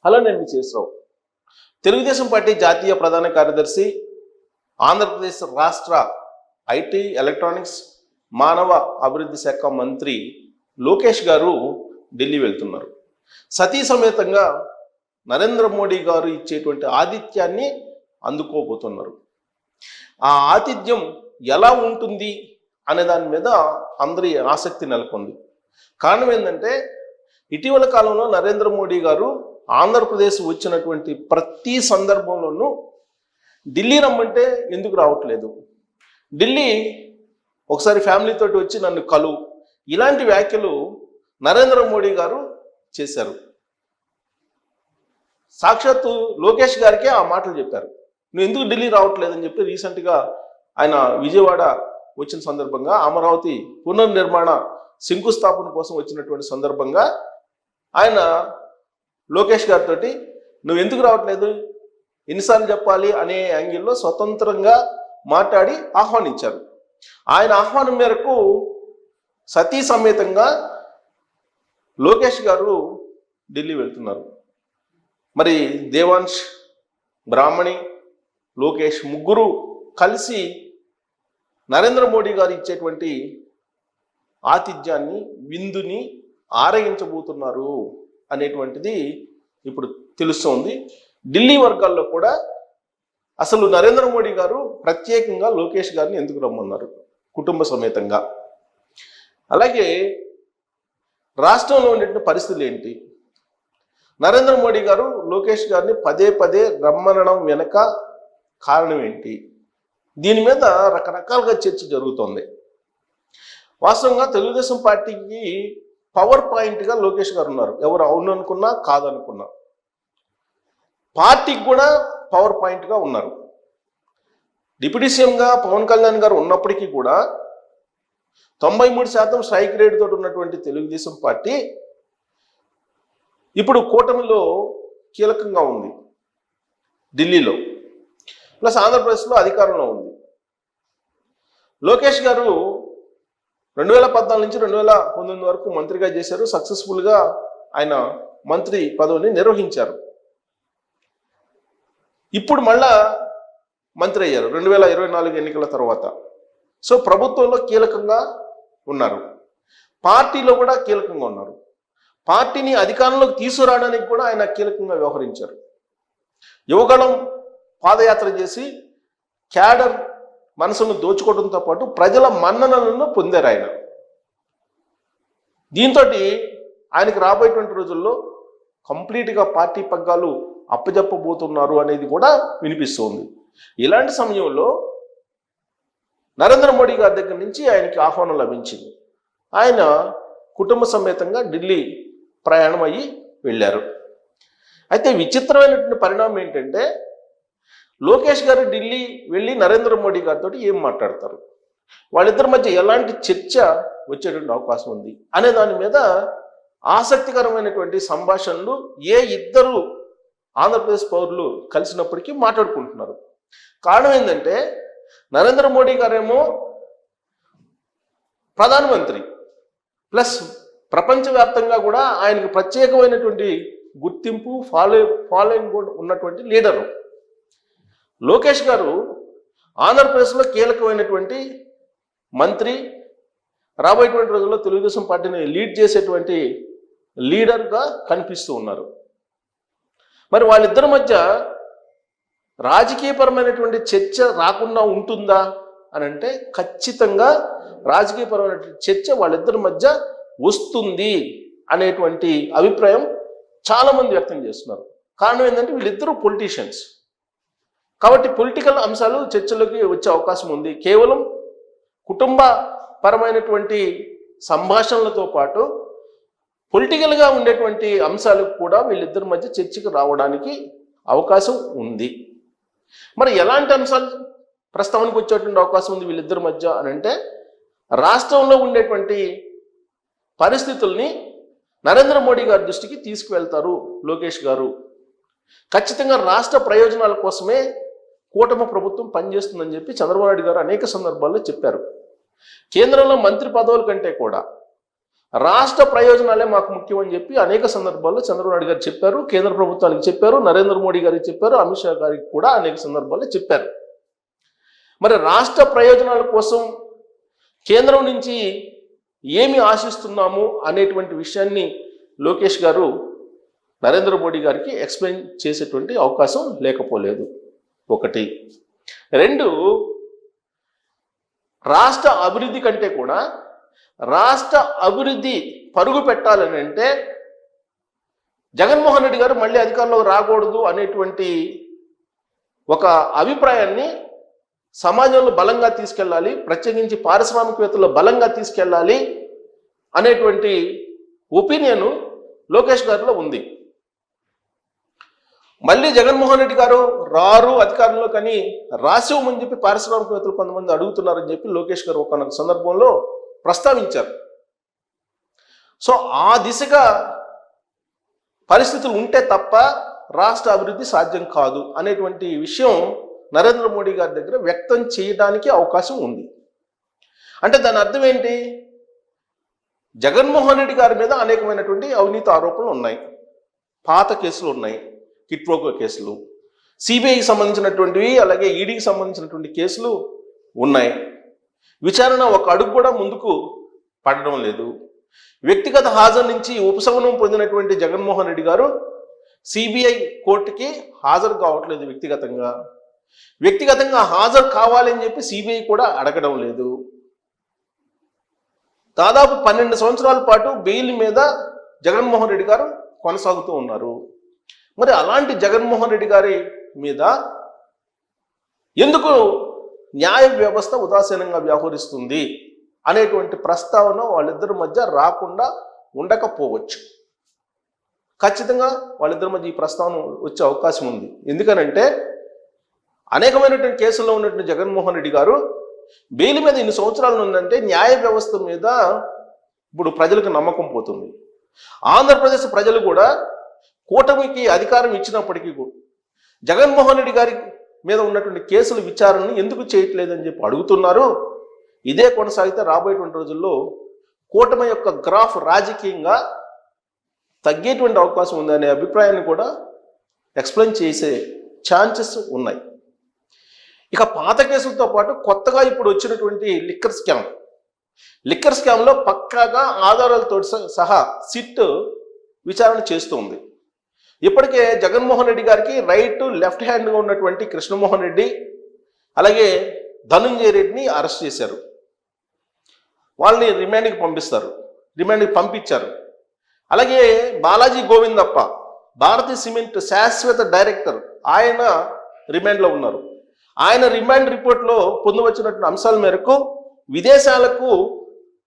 Hello, నేను మీ చేసరావు. Telugu Desam party జాతీయ ప్రధాన కార్యదర్శి, ఆంధ్రప్రదేశ్ రాష్ట్ర ఐటీ, ఎలక్ట్రానిక్స్, మానవ అభివృద్ధి శాఖ మంత్రి లోకేష్ గారు ఢిల్లీ వెళ్తున్నారు. సతీ సమేతంగా నరేంద్ర మోడీ గారు ఇచ్చేటువంటి ఆతిథ్యాన్ని అందుకోబోతున్నారు. ఆ ఆతిథ్యం ఎలా ఉంటుంది అనే దాని మీద అందరి ఆసక్తి నెలకొంది. కారణం ఏంటంటే, ఇటీవల కాలంలో నరేంద్ర మోడీ గారు ఆంధ్రప్రదేశ్ వచ్చినటువంటి ప్రతి సందర్భంలోనూ ఢిల్లీ రమ్మంటే ఎందుకు రావట్లేదు, ఢిల్లీ ఒకసారి ఫ్యామిలీతో వచ్చి నన్ను కలు, ఇలాంటి వ్యాఖ్యలు నరేంద్ర మోడీ గారు చేశారు. సాక్షాత్తు లోకేష్ గారికే ఆ మాటలు చెప్పారు. నువ్వు ఎందుకు ఢిల్లీ రావట్లేదని చెప్పి రీసెంట్గా ఆయన విజయవాడ వచ్చిన సందర్భంగా, అమరావతి పునర్నిర్మాణ శంకుస్థాపన కోసం వచ్చినటువంటి సందర్భంగా ఆయన లోకేష్ గారితో నువ్వు ఎందుకు రావట్లేదు, ఎన్నిసార్లు చెప్పాలి అనే యాంగిల్లో స్వతంత్రంగా మాట్లాడి ఆహ్వానించారు. ఆయన ఆహ్వానం మేరకు సతీ సమేతంగా లోకేష్ గారు ఢిల్లీ వెళ్తున్నారు. మరి దేవాంశ్, బ్రాహ్మణి, లోకేష్ ముగ్గురు కలిసి నరేంద్ర మోడీ గారు ఇచ్చేటువంటి ఆతిథ్యాన్ని, విందుని ఆరగించబోతున్నారు అనేటువంటిది ఇప్పుడు తెలుస్తోంది. ఢిల్లీ వర్గాల్లో కూడా అసలు నరేంద్ర మోడీ గారు ప్రత్యేకంగా లోకేష్ గారిని ఎందుకు రమ్మన్నారు కుటుంబ సమేతంగా, అలాగే రాష్ట్రంలో ఉండేటువంటి పరిస్థితులు ఏంటి, నరేంద్ర మోడీ గారు లోకేష్ గారిని పదే పదే రమ్మనడం వెనక కారణం ఏంటి, దీని మీద రకరకాలుగా చర్చ జరుగుతోంది. వాస్తవంగా తెలుగుదేశం పార్టీకి పవర్ పాయింట్గా లోకేష్ గారు ఉన్నారు. ఎవరు అవును అనుకున్నా కాదనుకున్నా పార్టీకి కూడా పవర్ పాయింట్గా ఉన్నారు. డిప్యూటీ సీఎంగా పవన్ కళ్యాణ్ గారు ఉన్నప్పటికీ కూడా 93% స్ట్రైక్ రేట్ తోటి ఉన్నటువంటి తెలుగుదేశం పార్టీ ఇప్పుడు కూటమిలో కీలకంగా ఉంది. ఢిల్లీలో ప్లస్ ఆంధ్రప్రదేశ్లో అధికారంలో ఉంది. లోకేష్ గారు 2014 నుంచి 2019 వరకు మంత్రిగా చేశారు. సక్సెస్ఫుల్గా ఆయన మంత్రి పదవిని నిర్వహించారు. ఇప్పుడు మళ్ళా మంత్రి అయ్యారు 2024 ఎన్నికల తర్వాత. సో ప్రభుత్వంలో కీలకంగా ఉన్నారు, పార్టీలో కూడా కీలకంగా ఉన్నారు. పార్టీని అధికారంలోకి తీసుకురావడానికి కూడా ఆయన కీలకంగా వ్యవహరించారు. యువగళం పాదయాత్ర చేసి క్యాడర్ మనసును దోచుకోవడంతో పాటు ప్రజల మన్ననలను పొందారు ఆయన. దీంతో ఆయనకు రాబోయేటువంటి రోజుల్లో కంప్లీట్గా పార్టీ పగ్గాలు అప్పజెప్పబోతున్నారు అనేది కూడా వినిపిస్తుంది. ఇలాంటి సమయంలో నరేంద్ర మోడీ గారి దగ్గర నుంచి ఆయనకి ఆహ్వానం లభించింది. ఆయన కుటుంబ సమేతంగా ఢిల్లీ ప్రయాణం అయ్యి వెళ్ళారు. అయితే విచిత్రమైనటువంటి పరిణామం ఏంటంటే, లోకేష్ గారు ఢిల్లీ వెళ్ళి నరేంద్ర మోడీ గారితో ఏం మాట్లాడతారు, వాళ్ళిద్దరి మధ్య ఎలాంటి చర్చ వచ్చేటువంటి అవకాశం ఉంది అనే దాని మీద ఆసక్తికరమైనటువంటి సంభాషణలు ఏ ఇద్దరు ఆంధ్రప్రదేశ్ పౌరులు కలిసినప్పటికీ మాట్లాడుకుంటున్నారు. కారణం ఏంటంటే, నరేంద్ర మోడీ గారేమో ప్రధానమంత్రి ప్లస్ ప్రపంచవ్యాప్తంగా కూడా ఆయనకు ప్రత్యేకమైనటువంటి గుర్తింపు, ఫాలోయింగ్ కూడా ఉన్నటువంటి లీడరు. లోకేష్ గారు ఆంధ్రప్రదేశ్లో కీలకమైనటువంటి మంత్రి, రాబోయేటువంటి రోజుల్లో తెలుగుదేశం పార్టీని లీడ్ చేసేటువంటి లీడర్గా కనిపిస్తూ ఉన్నారు. మరి వాళ్ళిద్దరి మధ్య రాజకీయపరమైనటువంటి చర్చ రాకుండా ఉంటుందా అని అంటే, ఖచ్చితంగా రాజకీయపరమైనటువంటి చర్చ వాళ్ళిద్దరి మధ్య వస్తుంది అనేటువంటి అభిప్రాయం చాలామంది వ్యక్తం చేస్తున్నారు. కారణం ఏంటంటే, వీళ్ళిద్దరూ పొలిటీషియన్స్ కాబట్టి పొలిటికల్ అంశాలు చర్చలోకి వచ్చే అవకాశం ఉంది. కేవలం కుటుంబ పరమైనటువంటి సంభాషణలతో పాటు పొలిటికల్గా ఉండేటువంటి అంశాలు కూడా వీళ్ళిద్దరి మధ్య చర్చకు రావడానికి అవకాశం ఉంది. మరి ఎలాంటి అంశాలు ప్రస్తావనకు వచ్చేటువంటి అవకాశం ఉంది వీళ్ళిద్దరి మధ్య అని అంటే, రాష్ట్రంలో ఉండేటువంటి పరిస్థితుల్ని నరేంద్ర మోడీ గారి దృష్టికి తీసుకువెళ్తారు లోకేష్ గారు. ఖచ్చితంగా రాష్ట్ర ప్రయోజనాల కోసమే కూటమి ప్రభుత్వం పనిచేస్తుందని చెప్పి చంద్రబాబు నాయుడు గారు అనేక సందర్భాల్లో చెప్పారు. కేంద్రంలో మంత్రి పదవుల కంటే కూడా రాష్ట్ర ప్రయోజనాలే మాకు ముఖ్యం అని చెప్పి అనేక సందర్భాల్లో చంద్రబాబు నాయుడు గారు చెప్పారు, కేంద్ర ప్రభుత్వానికి చెప్పారు, నరేంద్ర మోడీ గారికి చెప్పారు, అమిత్ షా గారికి కూడా అనేక సందర్భాల్లో చెప్పారు. మరి రాష్ట్ర ప్రయోజనాల కోసం కేంద్రం నుంచి ఏమి ఆశిస్తున్నాము అనేటువంటి విషయాన్ని లోకేష్ గారు నరేంద్ర మోడీ గారికి ఎక్స్ప్లెయిన్ చేసేటువంటి అవకాశం లేకపోలేదు. ఒకటి. రెండు, రాష్ట్ర అభివృద్ధి కంటే కూడా రాష్ట్ర అభివృద్ధి పరుగు పెట్టాలని అంటే జగన్మోహన్ రెడ్డి గారు మళ్ళీ అధికారంలోకి రాకూడదు అనేటువంటి ఒక అభిప్రాయాన్ని సమాజంలో బలంగా తీసుకెళ్ళాలి, ప్రత్యేకించి పారిశ్రామికవేత్తల్లో బలంగా తీసుకెళ్ళాలి అనేటువంటి ఒపీనియన్ లోకేష్ గారిలో ఉంది. మళ్ళీ జగన్మోహన్ రెడ్డి గారు రారు అధికారంలో కానీ రాసివ్వమని చెప్పి పారిశ్రామికవేత్తలు కొంతమంది అడుగుతున్నారని చెప్పి లోకేష్ గారు ఒక సందర్భంలో ప్రస్తావించారు. సో ఆ దిశగా పరిస్థితులు ఉంటే తప్ప రాష్ట్ర అభివృద్ధి సాధ్యం కాదు అనేటువంటి విషయం నరేంద్ర మోడీ గారి దగ్గర వ్యక్తం చేయడానికి అవకాశం ఉంది. అంటే దాని అర్థం ఏంటి? జగన్మోహన్ రెడ్డి గారి మీద అనేకమైనటువంటి అవినీతి ఆరోపణలు ఉన్నాయి, పాత కేసులు ఉన్నాయి, కిట్ప్రోకో కేసులు, సిబిఐకి సంబంధించినటువంటివి, అలాగే ఈడీకి సంబంధించినటువంటి కేసులు ఉన్నాయి. విచారణ ఒక అడుగు కూడా ముందుకు పడడం లేదు. వ్యక్తిగత హాజరు నుంచి ఉపశమనం పొందినటువంటి జగన్మోహన్ రెడ్డి గారు సిబిఐ కోర్టుకి హాజరు కావట్లేదు. వ్యక్తిగతంగా హాజరు కావాలని చెప్పి సిబిఐ కూడా అడగడం లేదు. దాదాపు 12 సంవత్సరాల పాటు బెయిల్ మీద జగన్మోహన్ రెడ్డి గారు కొనసాగుతూ ఉన్నారు. మరి అలాంటి జగన్మోహన్ రెడ్డి గారి మీద ఎందుకు న్యాయ వ్యవస్థ ఉదాసీనంగా వ్యవహరిస్తుంది అనేటువంటి ప్రస్తావన వాళ్ళిద్దరి మధ్య రాకుండా ఉండకపోవచ్చు. ఖచ్చితంగా వాళ్ళిద్దరి మధ్య ఈ ప్రస్తావన వచ్చే అవకాశం ఉంది. ఎందుకనంటే అనేకమైనటువంటి కేసుల్లో ఉన్నటువంటి జగన్మోహన్ రెడ్డి గారు బెయిల్ మీద ఇన్ని సంవత్సరాలు ఉందంటే న్యాయ వ్యవస్థ మీద ఇప్పుడు ప్రజలకు నమ్మకం పోతుంది. ఆంధ్రప్రదేశ్ ప్రజలు కూడా కూటమికి అధికారం ఇచ్చినప్పటికీ జగన్మోహన్ రెడ్డి గారి మీద ఉన్నటువంటి కేసుల విచారణను ఎందుకు చేయట్లేదని చెప్పి అడుగుతున్నారు. ఇదే కొనసాగితే రాబోయేటువంటి రోజుల్లో కూటమి యొక్క గ్రాఫ్ రాజకీయంగా తగ్గేటువంటి అవకాశం ఉందనే అభిప్రాయాన్ని కూడా ఎక్స్ప్లెయిన్ చేసే ఛాన్సెస్ ఉన్నాయి. ఇక పాత కేసులతో పాటు కొత్తగా ఇప్పుడు వచ్చినటువంటి లిక్కర్ స్కామ్లో పక్కాగా ఆధారాలతో సహా సిట్ విచారణ చేస్తుంది. ఇప్పటికే జగన్మోహన్ రెడ్డి గారికి రైట్ లెఫ్ట్ హ్యాండ్గా ఉన్నటువంటి కృష్ణమోహన్ రెడ్డి అలాగే ధనుంజయ రెడ్డిని అరెస్ట్ చేశారు. వాళ్ళని రిమాండ్కి పంపించారు. అలాగే బాలాజీ గోవిందప్ప భారతీయ సిమెంట్ శాశ్వత డైరెక్టర్, ఆయన రిమాండ్లో ఉన్నారు. ఆయన రిమాండ్ రిపోర్ట్లో పొందువచ్చినటువంటి అంశాల మేరకు విదేశాలకు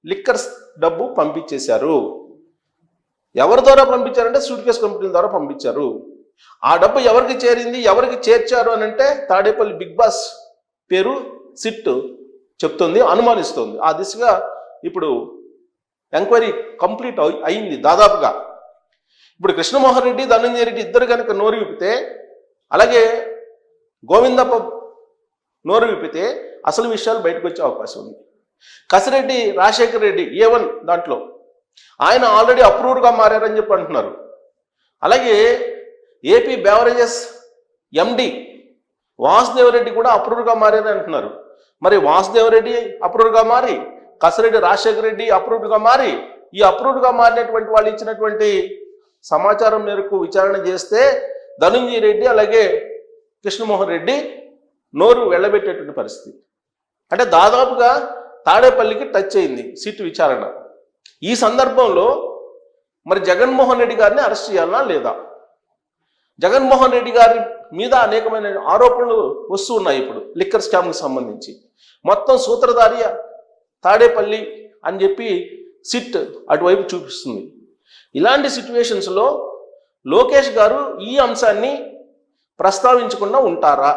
లిక్కర్స్ డబ్బు పంపించేశారు. ఎవరి ద్వారా పంపించారంటే సూట్ కేసు కంపెనీల ద్వారా పంపించారు. ఆ డబ్బు ఎవరికి చేరింది, ఎవరికి చేర్చారు అని అంటే తాడేపల్లి బిగ్ బాస్ పేరు సిట్ చెప్తుంది, అనుమానిస్తుంది. ఆ దిశగా ఇప్పుడు ఎంక్వైరీ కంప్లీట్ అయింది దాదాపుగా. ఇప్పుడు కృష్ణమోహన్ రెడ్డి, ధనంజయ రెడ్డి ఇద్దరు కనుక నోరు విప్పితే, అలాగే గోవిందప్ప నోరు విప్పితే అసలు విషయాలు బయటకు వచ్చే అవకాశం ఉంది. కసిరెడ్డి రాజశేఖర్ రెడ్డి A1 దాంట్లో ఆయన ఆల్రెడీ అప్రూవ్డ్గా మారారని చెప్పి అంటున్నారు. అలాగే ఏపీ బెవరేజెస్ MD వాసుదేవరెడ్డి కూడా అప్రూవ్డ్గా మారారని అంటున్నారు. మరి వాసుదేవరెడ్డి అప్రూవ్డ్గా మారి, కసిరెడ్డి రాజశేఖర రెడ్డి అప్రూవ్డ్గా మారి, ఈ అప్రూవ్డ్గా మారినటువంటి వాళ్ళు ఇచ్చినటువంటి సమాచారం మేరకు విచారణ చేస్తే ధనుంజయ రెడ్డి అలాగే కృష్ణమోహన్ రెడ్డి నోరు వెళ్ళబెట్టేటువంటి పరిస్థితి. అంటే దాదాపుగా తాడేపల్లికి టచ్ అయింది సిట్ విచారణ. ఈ సందర్భంలో మరి జగన్మోహన్ రెడ్డి గారిని అరెస్ట్ చేయాలన్నా లేదా? జగన్మోహన్ రెడ్డి గారి మీద అనేకమైన ఆరోపణలు వస్తూ ఉన్నాయి. ఇప్పుడు లిక్కర్ స్కామ్కి సంబంధించి మొత్తం సూత్రధారి తాడేపల్లి అని చెప్పి సిట్ అటువైపు చూపిస్తుంది. ఇలాంటి సిచ్యువేషన్స్లో లోకేష్ గారు ఈ అంశాన్ని ప్రస్తావించకుండా ఉంటారా?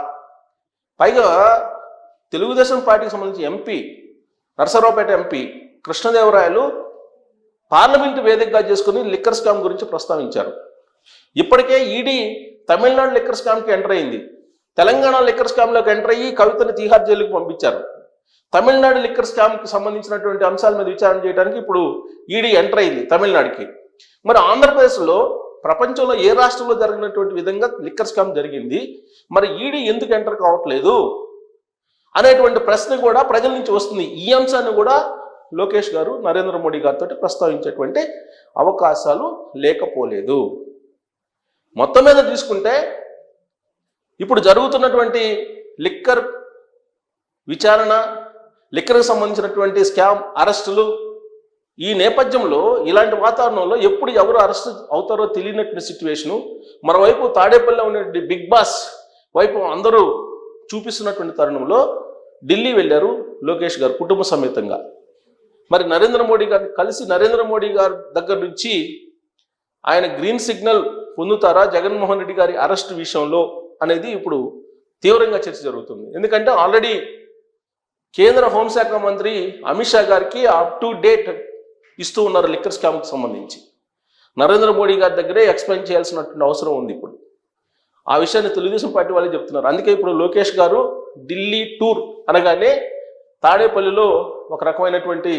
పైగా తెలుగుదేశం పార్టీకి సంబంధించి ఎంపీ, నరసరావుపేట ఎంపీ కృష్ణదేవరాయలు పార్లమెంటు వేదికగా చేసుకుని లిక్కర్ స్కామ్ గురించి ప్రస్తావించారు. ఇప్పటికే ఈడీ తమిళనాడు లిక్కర్ స్కామ్కి ఎంటర్ అయింది, తెలంగాణ లిక్కర్ స్కామ్లోకి ఎంటర్ అయ్యి కవితని తీహార్ జైలుకి పంపించారు. తమిళనాడు లిక్కర్ స్కామ్కి సంబంధించినటువంటి అంశాల మీద విచారణ చేయడానికి ఇప్పుడు ఈడీ ఎంటర్ అయింది తమిళనాడుకి. మరి ఆంధ్రప్రదేశ్లో ప్రపంచంలో ఏ రాష్ట్రంలో జరిగినటువంటి విధంగా లిక్కర్ స్కామ్ జరిగింది, మరి ఈడీ ఎందుకు ఎంటర్ కావట్లేదు అనేటువంటి ప్రశ్న కూడా ప్రజల నుంచి వస్తుంది. ఈ అంశాన్ని కూడా లోకేష్ గారు నరేంద్ర మోడీ గారితో ప్రస్తావించేటువంటి అవకాశాలు లేకపోలేదు. మొత్తం మీద తీసుకుంటే ఇప్పుడు జరుగుతున్నటువంటి లిక్కర్ విచారణ, లిక్కర్కి సంబంధించినటువంటి స్కామ్ అరెస్టులు, ఈ నేపథ్యంలో ఇలాంటి వాతావరణంలో ఎప్పుడు ఎవరు అరెస్ట్ అవుతారో తెలియనటువంటి సిచ్యువేషను. మరోవైపు తాడేపల్లిలో ఉన్నటువంటి బిగ్ బాస్ వైపు అందరూ చూపిస్తున్నటువంటి తరుణంలో ఢిల్లీ వెళ్ళారు లోకేష్ గారు కుటుంబ సమేతంగా. మరి నరేంద్ర మోడీ గారిని కలిసి నరేంద్ర మోడీ గారి దగ్గర నుంచి ఆయన గ్రీన్ సిగ్నల్ పొందుతారా జగన్మోహన్ రెడ్డి గారి అరెస్ట్ విషయంలో అనేది ఇప్పుడు తీవ్రంగా చర్చ జరుగుతుంది. ఎందుకంటే ఆల్రెడీ కేంద్ర హోంశాఖ మంత్రి అమిత్ షా గారికి అప్ టు డేట్ ఇస్తూ ఉన్నారు లిక్కర్ స్కామ్కి సంబంధించి. నరేంద్ర మోడీ గారి దగ్గరే ఎక్స్ప్లెయిన్ చేయాల్సినటువంటి అవసరం ఉంది ఇప్పుడు. ఆ విషయాన్ని తెలుగుదేశం పార్టీ వాళ్ళే చెప్తున్నారు. అందుకే ఇప్పుడు లోకేష్ గారు ఢిల్లీ టూర్ అనగానే తాడేపల్లిలో ఒక రకమైనటువంటి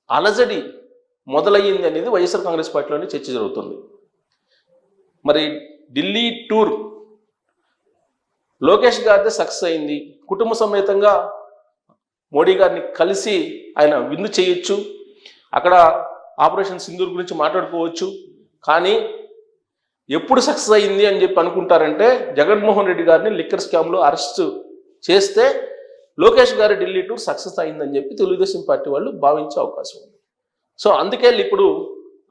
అలజడి మొదలయ్యింది అనేది వైఎస్ఆర్ కాంగ్రెస్ పార్టీలోనే చర్చ జరుగుతుంది. మరి ఢిల్లీ టూర్ లోకేష్ గారిదే సక్సెస్ అయింది. కుటుంబ సమేతంగా మోడీ గారిని కలిసి ఆయన విందు చేయొచ్చు, అక్కడ ఆపరేషన్ సింధూర్ గురించి మాట్లాడుకోవచ్చు. కానీ ఎప్పుడు సక్సెస్ అయింది అని చెప్పి అనుకుంటారంటే జగన్మోహన్ రెడ్డి గారిని లిక్కర్ స్కామ్లో అరెస్ట్ చేస్తే లోకేష్ గారి ఢిల్లీ టూర్ సక్సెస్ అయిందని చెప్పి తెలుగుదేశం పార్టీ వాళ్ళు భావించే అవకాశం ఉంది. సో అందుకే ఇప్పుడు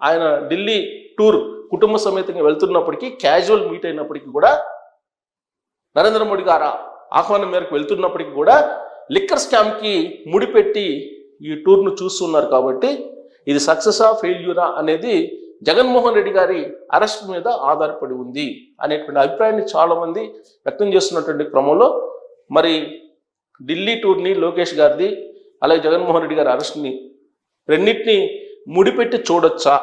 ఆయన ఢిల్లీ టూర్ కుటుంబ సమేతంగా వెళ్తున్నప్పటికీ, క్యాజువల్ మీట్ అయినప్పటికీ కూడా, నరేంద్ర మోడీ గారు ఆహ్వానం మేరకు వెళ్తున్నప్పటికీ కూడా లిక్కర్ స్కామ్కి ముడిపెట్టి ఈ టూర్ను చూస్తున్నారు. కాబట్టి ఇది సక్సెసా ఫెయిల్యూరా అనేది జగన్మోహన్ రెడ్డి గారి అరెస్ట్ మీద ఆధారపడి ఉంది అనేటువంటి అభిప్రాయాన్ని చాలామంది వ్యక్తం చేస్తున్నటువంటి క్రమంలో మరి ఢిల్లీ టూర్ని, లోకేష్ గారిది, అలాగే జగన్మోహన్ రెడ్డి గారి అరెస్ట్ని రెండింటినీ ముడిపెట్టి చూడొచ్చా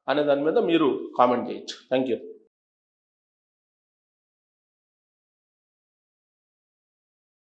అనే దాని మీద మీరు కామెంట్ చేయొచ్చు. Thank you.